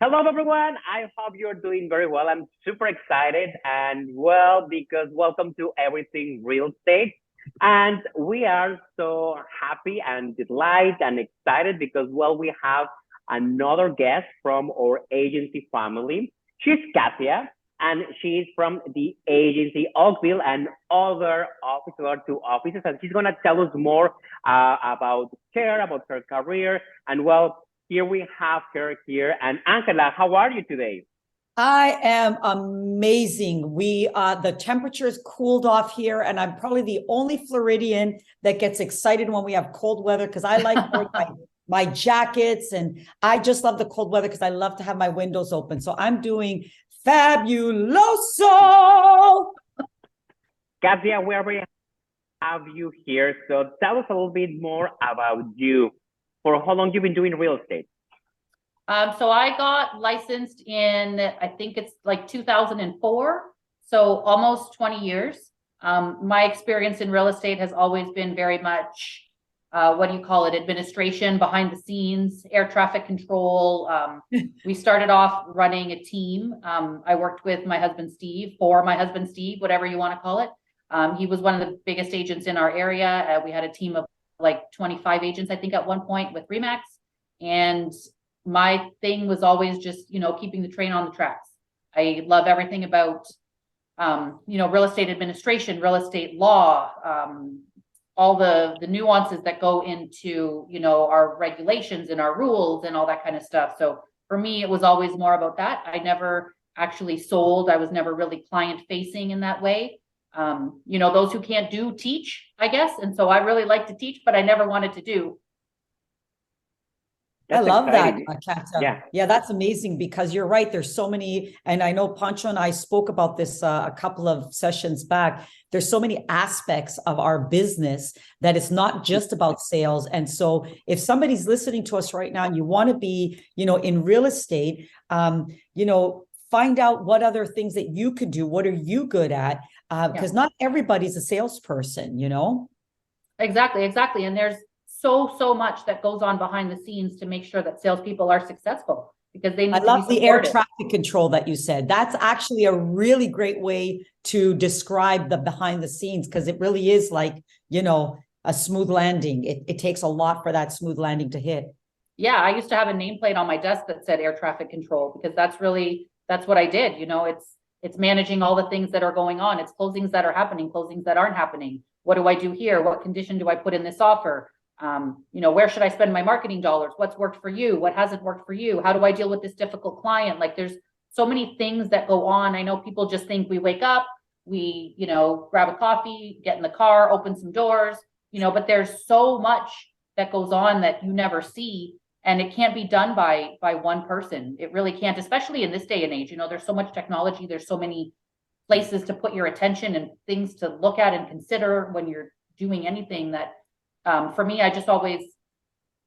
Hello, everyone. I hope you're doing very well. I'm super excited because welcome to Everything Real Estate. And we are so happy and delighted and excited because, we have another guest from our agency family. She's Katia, and she's from the agency Oakville and other offices, two offices. And she's going to tell us more about her career, and here we have her here. And Angela, how are you today? I am amazing. The temperature's cooled off here, and I'm probably the only Floridian that gets excited when we have cold weather because I like wearing my jackets, and I just love the cold weather because I love to have my windows open. So I'm doing fabuloso. Katia, we already have you here. So tell us a little bit more about you. For how long you've been doing real estate? So I got licensed in, I think it's like 2004. So almost 20 years. My experience in real estate has always been very much, administration, behind the scenes, air traffic control. We started off running a team. I worked with my husband, Steve, whatever you want to call it. He was one of the biggest agents in our area. We had a team of like 25 agents, I think, at one point with Remax. And my thing was always just, keeping the train on the tracks. I love everything about, real estate administration, real estate law, all the nuances that go into, our regulations and our rules and all that kind of stuff. So for me, it was always more about that. I never actually sold. I was never really client facing in that way. Those who can't do teach, I guess. And so I really like to teach, but I never wanted to do. I love that, Katia. Yeah, that's amazing because you're right. There's so many, and I know Pancho and I spoke about this a couple of sessions back. There's so many aspects of our business that it's not just about sales. And so if somebody's listening to us right now and you want to be, in real estate, find out what other things that you could do. What are you good at? Because not everybody's a salesperson, Exactly. And there's so much that goes on behind the scenes to make sure that salespeople are successful because they need to be supported. I love the air traffic control that you said. That's actually a really great way to describe the behind the scenes because it really is like, a smooth landing. It takes a lot for that smooth landing to hit. Yeah, I used to have a nameplate on my desk that said air traffic control because that's what I did. It's managing all the things that are going on. It's closings that are happening, closings that aren't happening. What do I do here? What condition do I put in this offer? Where should I spend my marketing dollars? What's worked for you? What hasn't worked for you? How do I deal with this difficult client? Like there's so many things that go on. I know people just think we wake up, we, grab a coffee, get in the car, open some doors, but there's so much that goes on that you never see. And it can't be done by one person. It really can't, especially in this day and age. There's so much technology. There's so many places to put your attention and things to look at and consider when you're doing anything that, for me, I just always,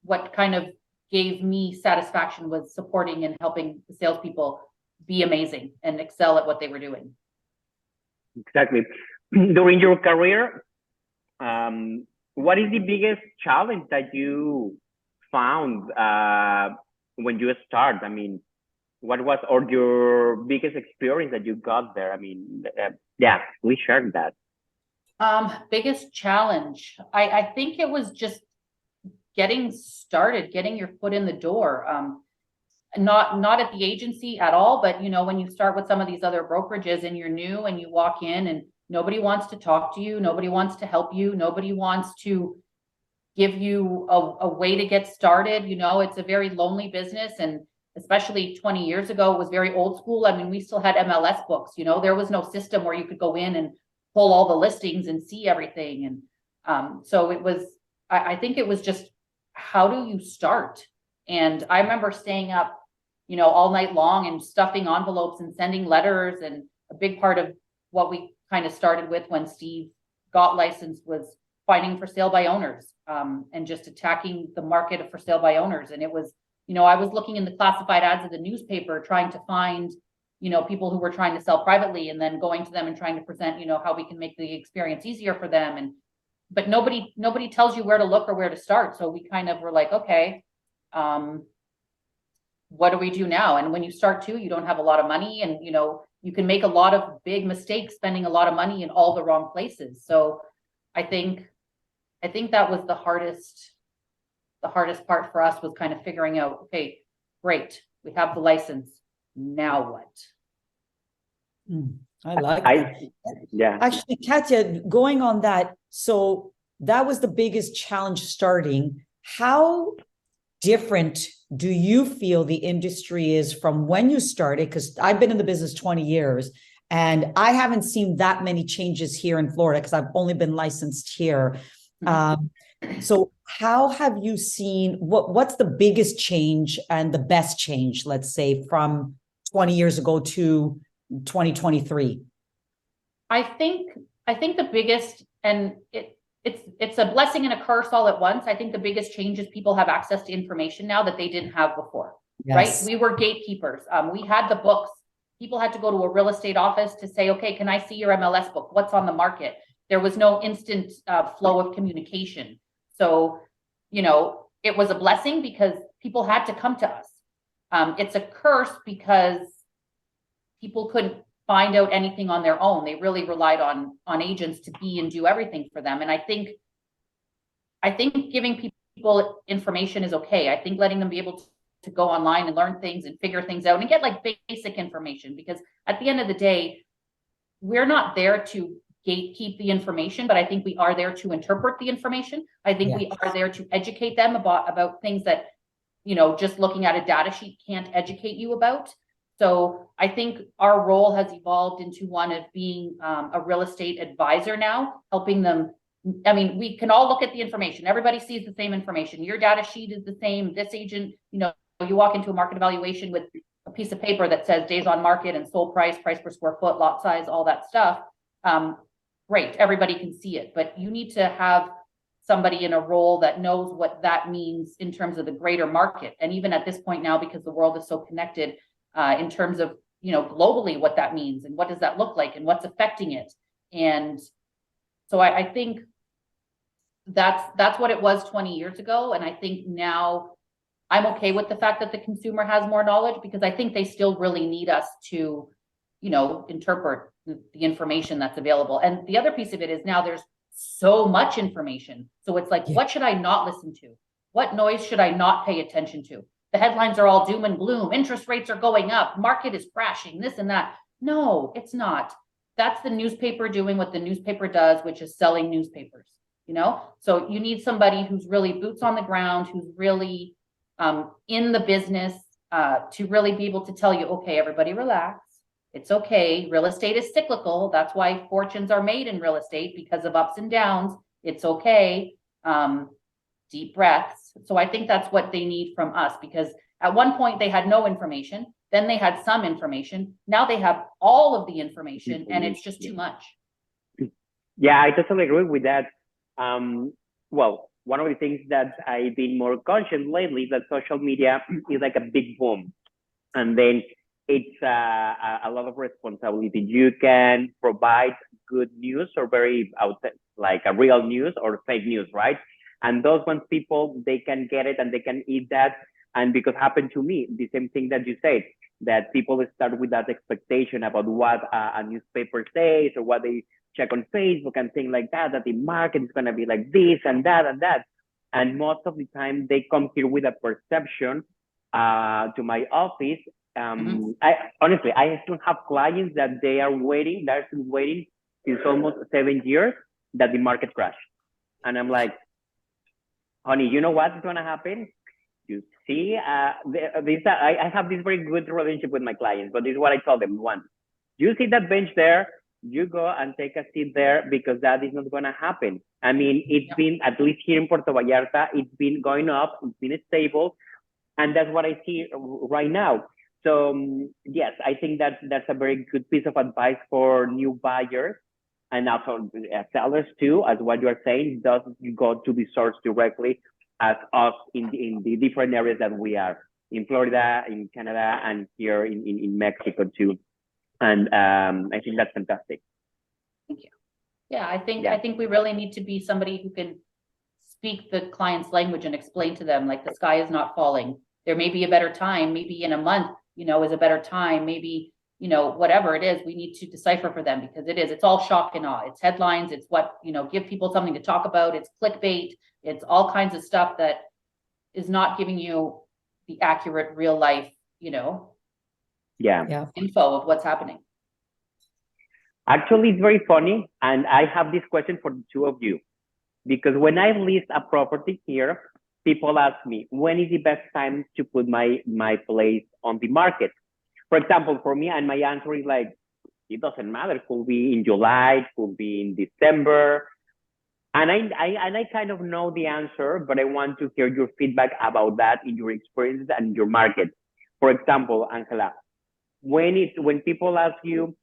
what kind of gave me satisfaction was supporting and helping the salespeople be amazing and excel at what they were doing. Exactly. During your career, what is the biggest challenge that you found when you start? I mean, what was your biggest experience that you got there? I mean, we shared that. Biggest challenge. I think it was just getting started, getting your foot in the door. Not at the agency at all, but when you start with some of these other brokerages and you're new and you walk in and nobody wants to talk to you, nobody wants to help you, nobody wants to give you a way to get started. It's a very lonely business, and especially 20 years ago, it was very old school. I mean, we still had MLS books, there was no system where you could go in and pull all the listings and see everything. And so it was, I think it was just, how do you start? And I remember staying up, all night long and stuffing envelopes and sending letters. And a big part of what we kind of started with when Steve got licensed was fighting for sale by owners, and just attacking the market for sale by owners. And it was, I was looking in the classified ads of the newspaper, trying to find, people who were trying to sell privately, and then going to them and trying to present, how we can make the experience easier for them. But nobody tells you where to look or where to start. So we kind of were like, okay, what do we do now? And when you start to, you don't have a lot of money, and you know, you can make a lot of big mistakes spending a lot of money in all the wrong places. So I think that was the hardest part for us, was kind of figuring out, okay, great, we have the license, now what? I like that. Yeah. Actually, Katya, going on that, so that was the biggest challenge starting. How different do you feel the industry is from when you started? Because I've been in the business 20 years and I haven't seen that many changes here in Florida because I've only been licensed here. So how have you seen, what's the biggest change and the best change, let's say, from 20 years ago to 2023? I think the biggest, and it's a blessing and a curse all at once. I think the biggest change is people have access to information now that they didn't have before. Yes. Right? We were gatekeepers. We had the books. People had to go to a real estate office to say, okay, can I see your MLS book? What's on the market? There was no instant flow of communication. So, you know, it was a blessing because people had to come to us. It's a curse because people couldn't find out anything on their own. They really relied on agents to be and do everything for them. And I think giving people information is okay. I think letting them be able to go online and learn things and figure things out and get like basic information, because at the end of the day, we're not there to gatekeep the information, but I think we are there to interpret the information. I think we are there to educate them about things that, you know, just looking at a data sheet can't educate you about. So I think our role has evolved into one of being a real estate advisor now, helping them. I mean, we can all look at the information. Everybody sees the same information. Your data sheet is the same. This agent, you know, you walk into a market evaluation with a piece of paper that says days on market and sold price, price per square foot, lot size, all that stuff. Great, everybody can see it, but you need to have somebody in a role that knows what that means in terms of the greater market. And even at this point now, because the world is so connected, in terms of, you know, globally, what that means and what does that look like and what's affecting it. And so I think that's what it was 20 years ago. And I think now I'm okay with the fact that the consumer has more knowledge, because I think they still really need us to, you know, interpret the information that's available. And the other piece of it is now there's so much information. So it's like, what should I not listen to? What noise should I not pay attention to? The headlines are all doom and gloom. Interest rates are going up. Market is crashing, this and that. No, it's not. That's the newspaper doing what the newspaper does, which is selling newspapers, you know? So you need somebody who's really boots on the ground, who's really in the business to really be able to tell you, okay, everybody relax. It's okay. Real estate is cyclical. That's why fortunes are made in real estate, because of ups and downs. It's okay. Deep breaths. So I think that's what they need from us, because at one point they had no information, then they had some information. Now they have all of the information and it's just too much. Yeah, I totally agree with that. Well, one of the things that I've been more conscious lately is that social media is like a big boom. And then it's a lot of responsibility. You can provide good news or very like a real news or fake news, right? And those ones, people, they can get it and they can eat that. And because happened to me, the same thing that you said, that people start with that expectation about what a newspaper says or what they check on Facebook and things like that, that the market is going to be like this and that and that. And most of the time they come here with a perception to my office. I honestly, I still have clients that they're still waiting since almost 7 years that the market crash. And I'm like, honey, you know what's going to happen? You see, I have this very good relationship with my clients, but this is what I tell them. One, you see that bench there, you go and take a seat there, because that is not going to happen. I mean, it's been, at least here in Puerto Vallarta, it's been going up, it's been stable. And that's what I see right now. So yes, I think that that's a very good piece of advice for new buyers. And also sellers too, as what you are saying, does you go to the source directly, as us in the different areas that we are, in Florida, in Canada, and here in Mexico too. And I think that's fantastic. Thank you. Yeah, I think we really need to be somebody who can speak the client's language and explain to them, like, the sky is not falling. there may be a better time, maybe in a month, is a better time, maybe, whatever it is, we need to decipher for them, because it's all shock and awe. It's headlines. It's what, give people something to talk about. It's clickbait. It's all kinds of stuff that is not giving you the accurate real life, info of what's happening. Actually, it's very funny. And I have this question for the two of you, because when I list a property here, people ask me, when is the best time to put my place on the market? For example, for me, and my answer is like, it doesn't matter. It could be in July, it could be in December. And I kind of know the answer, but I want to hear your feedback about that in your experiences and your market. For example, Angela, when people ask you,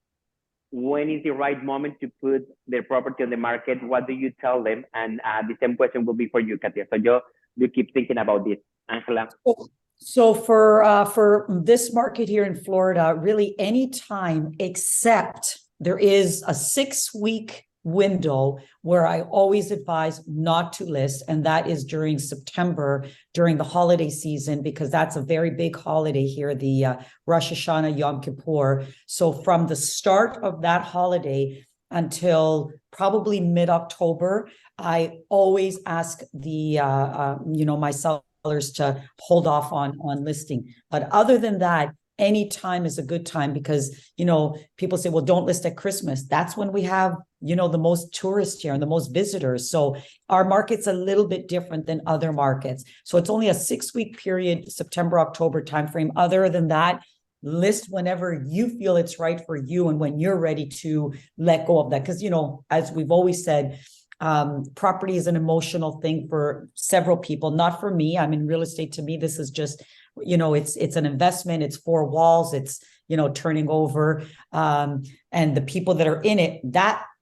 when is the right moment to put their property on the market, what do you tell them? And the same question will be for you, Katia. So you keep thinking about this, Angela. So for this market here in Florida, really any time except there is a 6-week window where I always advise not to list, and that is during September, during the holiday season, because that's a very big holiday here, the Rosh Hashanah, Yom Kippur. So from the start of that holiday until probably mid-October, I always ask the my sellers to hold off on listing. But other than that, any time is a good time, because people say, well, don't list at Christmas. That's when we have the most tourists here and the most visitors. So our market's a little bit different than other markets. So it's only a 6-week period, September, October timeframe. Other than that, list whenever you feel it's right for you and when you're ready to let go of that. Because as we've always said, property is an emotional thing for several people, not for me. I'm in real estate. To me, this is just, it's an investment. It's 4 walls. It's, turning over. And the people that are in it,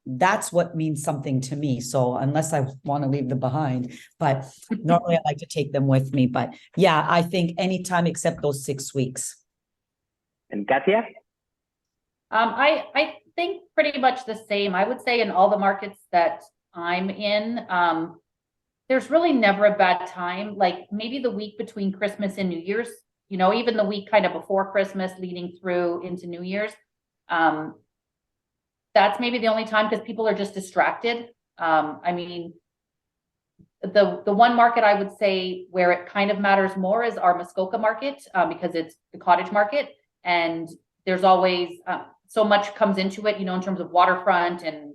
that's what means something to me. So unless I want to leave them behind, but normally I like to take them with me. But yeah, I think anytime except those 6 weeks. And Katia? I think pretty much the same. I would say in all the markets that I'm in, there's really never a bad time. Like maybe the week between Christmas and New Year's, even the week kind of before Christmas leading through into New Year's. That's maybe the only time, because people are just distracted. I mean, the one market I would say where it kind of matters more is our Muskoka market, because it's the cottage market, and there's always so much comes into it, in terms of waterfront and,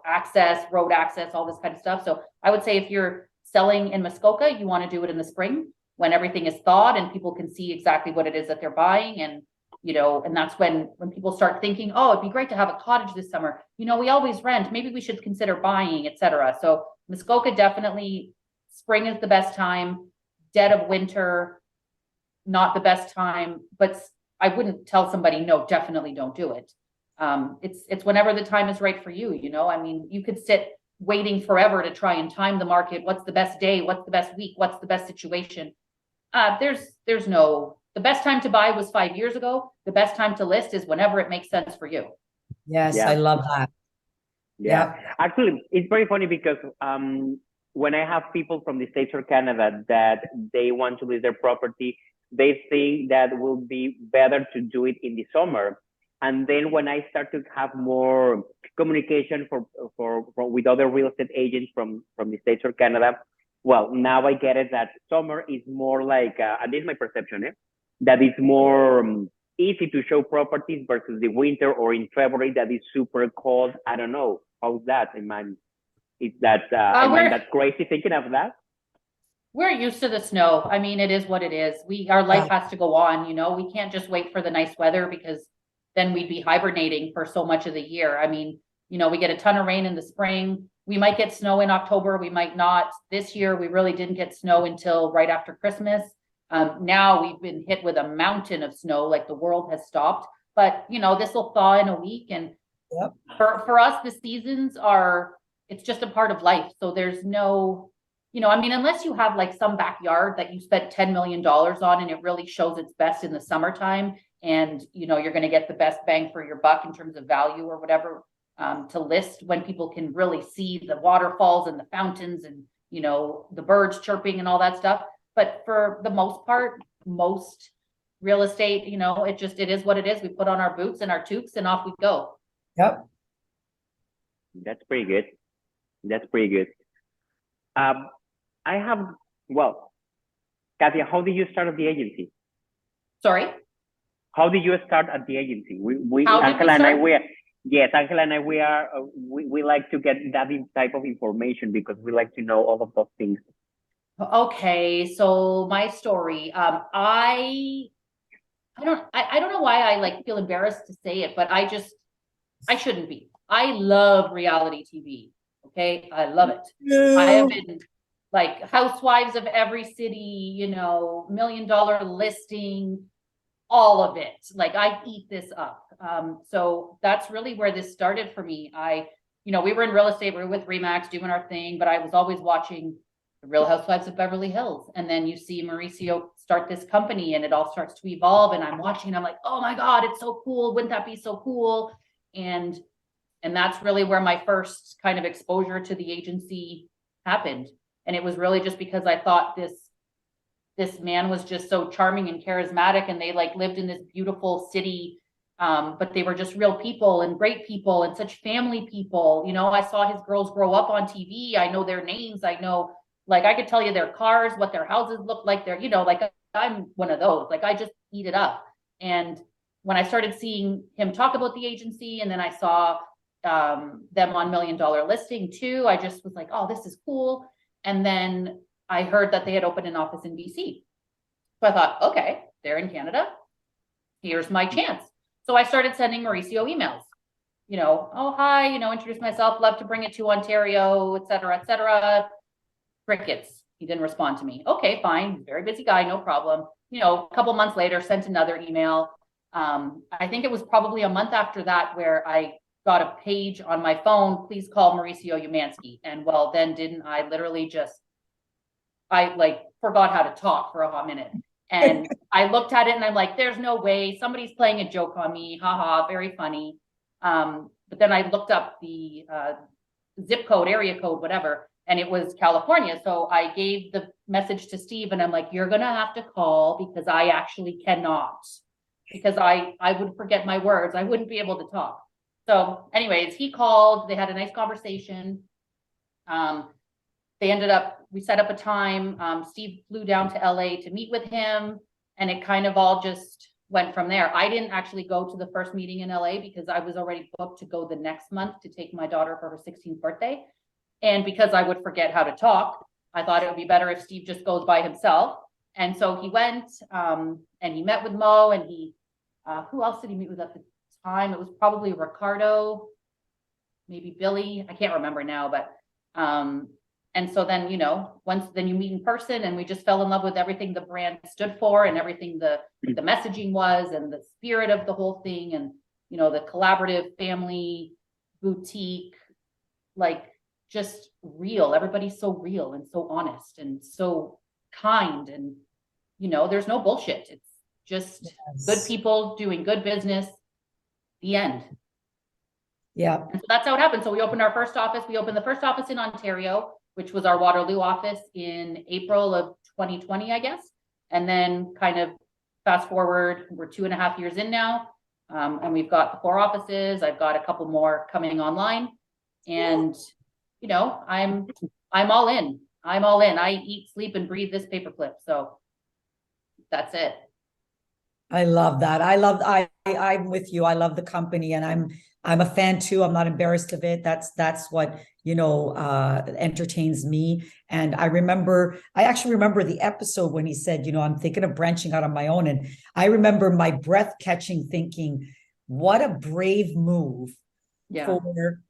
access, road access, all this kind of stuff. So I would say if you're selling in Muskoka, you want to do it in the spring when everything is thawed and people can see exactly what it is that they're buying. And, and that's when people start thinking, oh, it'd be great to have a cottage this summer. We always rent, maybe we should consider buying, etc. So Muskoka, definitely spring is the best time. Dead of winter, not the best time, but I wouldn't tell somebody, no, definitely don't do it. It's whenever the time is right for you. I mean, you could sit waiting forever to try and time the market. What's the best day? What's the best week? What's the best situation? There's no, the best time to buy was 5 years ago. The best time to list is whenever it makes sense for you. Yes, I love that. Yeah. Actually, it's very funny because when I have people from the States or Canada that they want to list their property, they think that will be better to do it in the summer. And then when I start to have more communication for with other real estate agents from the States or Canada, well, now I get it that summer is more like, and this is my perception, that it's more easy to show properties versus the winter or in February that is super cold. I don't know. How's that? Am I that crazy thinking of that? We're used to the snow. I mean, it is what it is. Our life has to go on, we can't just wait for the nice weather, because then we'd be hibernating for so much of the year. I mean, we get a ton of rain in the spring. We might get snow in October. We might not. This year, we really didn't get snow until right after Christmas. Now we've been hit with a mountain of snow, like the world has stopped. But, this will thaw in a week. And for us, the seasons it's just a part of life. So there's no, I mean, unless you have like some backyard that you spent $10 million on and it really shows its best in the summertime, and, you're going to get the best bang for your buck in terms of value or whatever, to list when people can really see the waterfalls and the fountains and, the birds chirping and all that stuff. But for the most part, most real estate, it is what it is. We put on our boots and our toques and off we go. Yep. That's pretty good. That's pretty good. Katia, how did you start at the agency? Sorry? How did you start at the agency? Angela and I, we like to get that type of information because we like to know all of those things. Okay, so my story, I don't know why I feel embarrassed to say it, but I shouldn't be. I love reality TV. Okay, I love it. No. I have been housewives of every city, $1 million listing, all of it. I eat this up. So that's really where this started for me. We were in real estate, we were with Remax doing our thing, but I was always watching the Real Housewives of Beverly Hills. And then you see Mauricio start this company and it all starts to evolve. And I'm watching, I'm like, oh my God, it's so cool. Wouldn't that be so cool? And that's really where my first kind of exposure to the agency happened. And it was really just because I thought this man was just so charming and charismatic, and they lived in this beautiful city. But they were just real people and great people and such family people. I saw his girls grow up on TV. I know their names. I know, I could tell you their cars, what their houses look like. I'm one of those, I just eat it up. And when I started seeing him talk about the agency, and then I saw them on $1 Million Listing too, I just was like, oh, this is cool. And then I heard that they had opened an office in BC. So I thought, okay, they're in Canada. Here's my chance. So I started sending Mauricio emails, oh, hi, introduce myself, love to bring it to Ontario, et cetera, crickets. He didn't respond to me. Okay, fine. Very busy guy, no problem. A couple months later, sent another email. I think it was probably a month after that where I got a page on my phone, please call Mauricio Umansky. And well, then didn't I literally I forgot how to talk for a hot minute. And I looked at it and I'm like, there's no way somebody's playing a joke on me. Haha, very funny. But then I looked up the zip code, area code, whatever, and it was California. So I gave the message to Steve and I'm like, you're going to have to call because I actually cannot, because I would forget my words. I wouldn't be able to talk. So anyways, he called, they had a nice conversation. We set up a time. Steve flew down to LA to meet with him, and it kind of all just went from there. I didn't actually go to the first meeting in LA because I was already booked to go the next month to take my daughter for her 16th birthday. And because I would forget how to talk, I thought it would be better if Steve just goes by himself. And so he went, and he met with Mo, and who else did he meet with at the time? It was probably Ricardo, maybe Billy. I can't remember now, but, and so then, then you meet in person, and we just fell in love with everything the brand stood for and everything the messaging was and the spirit of the whole thing. And, the collaborative family boutique, just real. Everybody's so real and so honest and so kind. And, there's no bullshit. It's just good people doing good business. The end. Yeah. And so that's how it happened. So we opened our first office. We opened the first office in Ontario, which was our Waterloo office, in April of 2020, I guess. And then kind of fast forward, we're 2.5 years in now. And we've got the 4 offices. I've got a couple more coming online, and, I'm all in. I'm all in. I eat, sleep, and breathe this paperclip. So that's it. I love that. I'm with you. I love the company, and I'm a fan too. I'm not embarrassed of it. That's what, entertains me. And I actually remember the episode when he said, I'm thinking of branching out on my own. And I remember my breath catching, thinking, what a brave move. Yeah.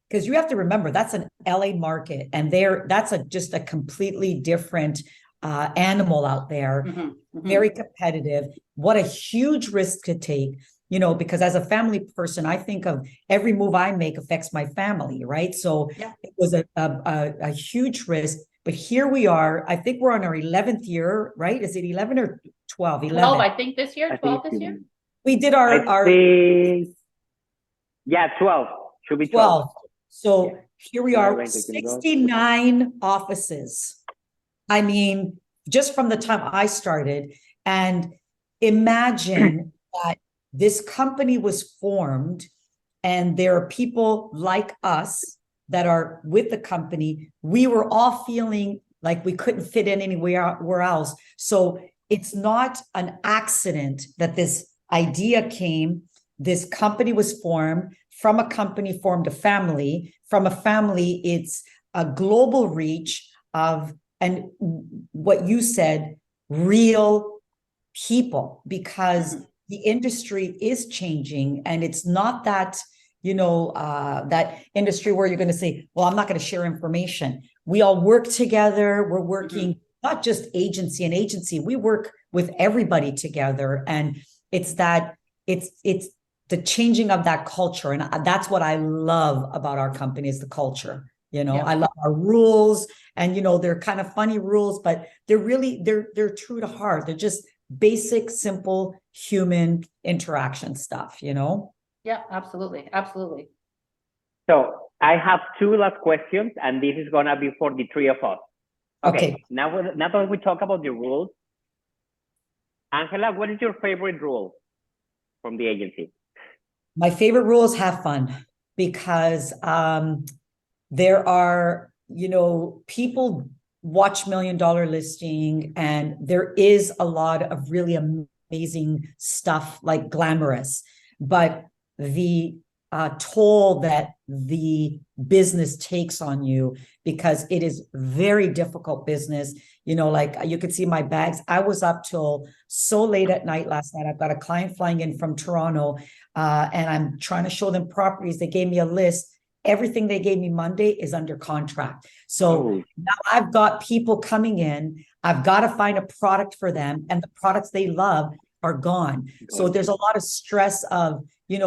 Because you have to remember, that's an LA market, and that's just a completely different animal out there. Mm-hmm, mm-hmm. Very competitive. What a huge risk to take, because as a family person, I think of every move I make affects my family, right? So yeah. It was a huge risk, but here we are. I think we're on our 11th year, right? Is it 11 or 12? 11. 12, I think this year, 12 this year. We did 12. Should be 12. So here we are, 69 offices. I mean, just from the time I started. And imagine that this company was formed and there are people like us that are with the company. We were all feeling like we couldn't fit in anywhere else. So it's not an accident that this idea came. This company was formed. From a company formed a family. From a family, it's a global reach of, and what you said, real people, because the industry is changing, and it's not that, that industry where you're going to say, well, I'm not going to share information. We all work together. We're working not just agency and agency. We work with everybody together. And it's the changing of that culture. And that's what I love about our company, is the culture. I love our rules, and, they're kind of funny rules, but they're really, they're true to heart. They're just basic, simple human interaction stuff, Yeah, absolutely. Absolutely. So I have two last questions, and this is going to be for the three of us. Okay. Now that we talk about the rules, Angela, what is your favorite rule from the agency? My favorite rule is have fun, because there are, people watch $1 Million Listing, and there is a lot of really amazing stuff, like glamorous, but the toll that the business takes on you, because it is very difficult business. Like you could see my bags. I was up till so late at night last night. I've got a client flying in from Toronto, and I'm trying to show them properties. They gave me a list. Everything they gave me Monday is under contract. So now I've got people coming in. I've got to find a product for them, and the products they love are gone. So there's a lot of stress of,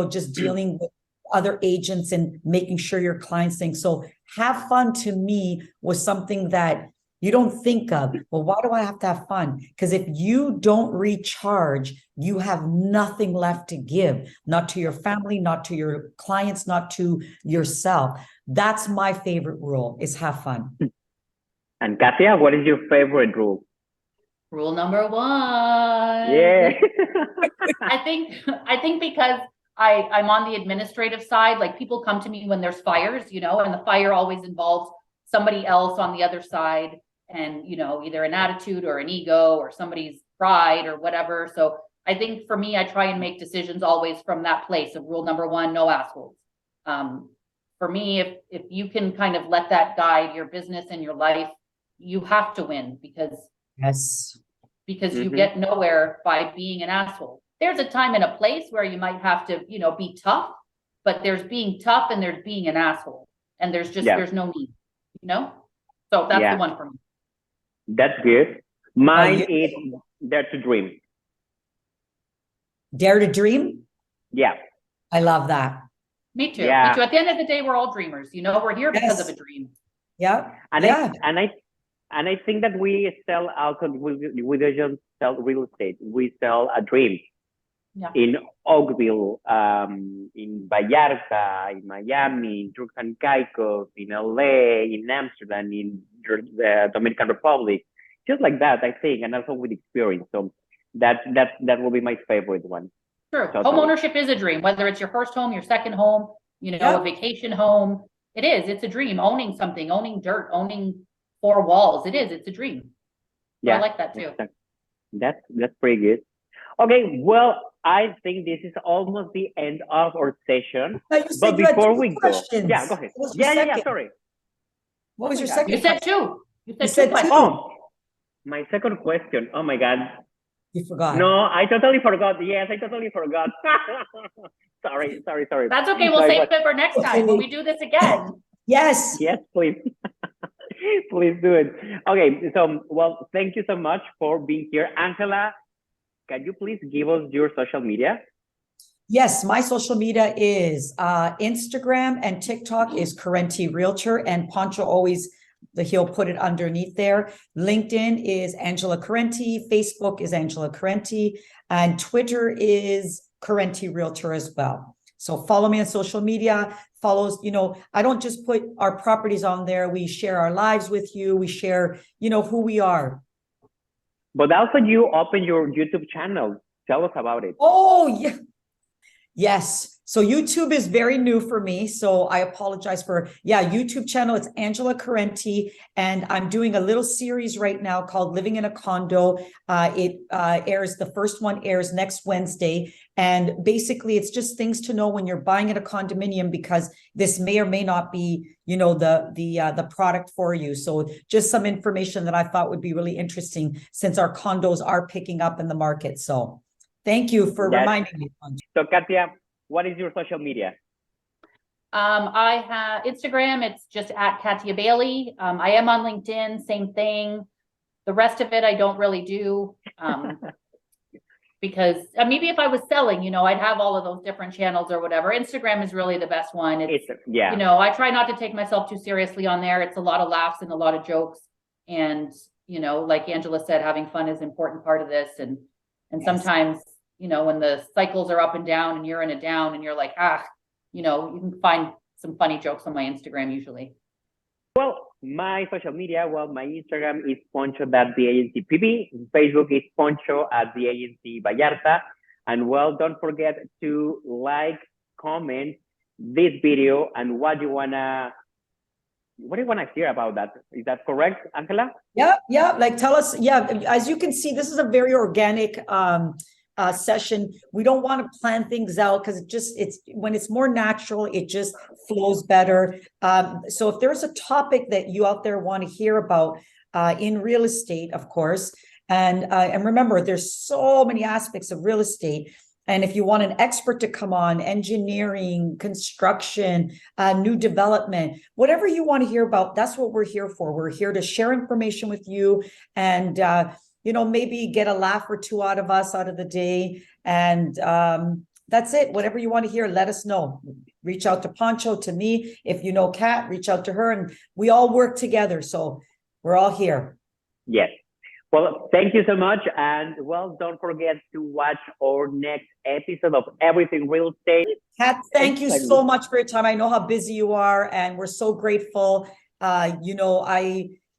just dealing with other agents and making sure your clients think. So have fun, to me, was something that you don't think of. Well, why do I have to have fun? Because if you don't recharge, you have nothing left to give, not to your family, not to your clients, not to yourself. That's my favorite rule, is have fun. And Katia, what is your favorite rule? Rule number 1. Yeah. I think because I'm on the administrative side, like people come to me when there's fires, and the fire always involves somebody else on the other side, and, either an attitude or an ego or somebody's pride or whatever. So I think for me, I try and make decisions always from that place of rule number 1, no assholes. For me, if you can kind of let that guide your business and your life, you have to win, because you get nowhere by being an asshole. There's a time and a place where you might have to, be tough, but there's being tough and there's being an asshole, and there's no need, So that's the one for me. That's good. Mine is Dare to Dream. Dare to dream? Yeah. I love that. Me too. Yeah. Me too. At the end of the day, we're all dreamers. We're here because of a dream. Yeah. And I think that we sell also, we don't just sell real estate. We sell a dream. Yeah. In Oakville, in Vallarta, in Miami, in Turks and Caicos, in LA, in Amsterdam, in the Dominican Republic, just like that, I think, and also with experience. So that will be my favorite one. Sure. Totally. Home ownership is a dream, whether it's your first home, your second home, a vacation home. It's a dream. Owning something, owning dirt, owning 4 walls. It's a dream. So yeah. I like that too. That's pretty good. Okay, well, I think this is almost the end of our session. But before we go, go ahead. Yeah, sorry. What was your second? You said 2. You said 2 questions. Oh, my second question. Oh my God. You forgot. No, I totally forgot. Yes, I totally forgot. Sorry. That's okay. We'll save it for next time when we do this again. Yes. Yes, please. Please do it. Okay, so, well, thank you so much for being here. Angela, can you please give us your social media? Yes, my social media is Instagram and TikTok is Correnti Realtor, and Pancho he'll put it underneath there. LinkedIn is Angela Correnti, Facebook is Angela Correnti, and Twitter is Correnti Realtor as well. So follow me on social media. I don't just put our properties on there. We share our lives with you. We share, who we are. But also you open your YouTube channel Tell us about it. Oh, yeah. Yes. So YouTube is very new for me. So I apologize for, YouTube channel. It's Angela Carenti. And I'm doing a little series right now called Living in a Condo. The first one airs next Wednesday. And basically it's just things to know when you're buying at a condominium, because this may or may not be, the product for you. So just some information that I thought would be really interesting since our condos are picking up in the market. So thank you for reminding me. So Katia, what is your social media? I have Instagram. It's just at Katia Bailey. I am on LinkedIn, same thing. The rest of it, I don't really do. Because maybe if I was selling, I'd have all of those different channels or whatever. Instagram is really the best one. I try not to take myself too seriously on there. It's a lot of laughs and a lot of jokes. And, like Angela said, having fun is an important part of this. And sometimes, when the cycles are up and down and you're in a down and you're like, you can find some funny jokes on my Instagram usually. Well, my social media, my Instagram is poncho.theagencypb. Facebook is poncho@theagencyvallarta. And don't forget to like, comment this video and what do you wanna hear about that? Is that correct, Angela? Yeah. Like tell us. Yeah. As you can see, this is a very organic session. We don't want to plan things out because it's when it's more natural, it just flows better. So if there's a topic that you out there want to hear about in real estate, of course, and remember, there's so many aspects of real estate. And if you want an expert to come on, engineering, construction, new development, whatever you want to hear about, that's what we're here for. We're here to share information with you and maybe get a laugh or two out of us out of the day. And that's it. Whatever you want to hear, let us know. Reach out to Poncho, to me. If you know Kat, reach out to her. And we all work together. So we're all here. Yes. Well, thank you so much. And don't forget to watch our next episode of Everything Real Estate. Kat, thank you so much for your time. I know how busy you are, and we're so grateful.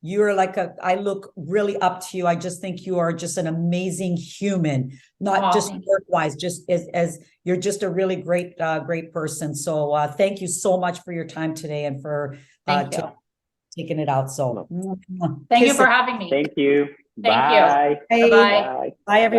You're I look really up to you. I just think you are just an amazing human, not just work-wise, just as you're just a really great person. So thank you so much for your time today and for taking it out. So thank you for having me. Thank you. Thank Bye. you. Bye. Bye, everybody.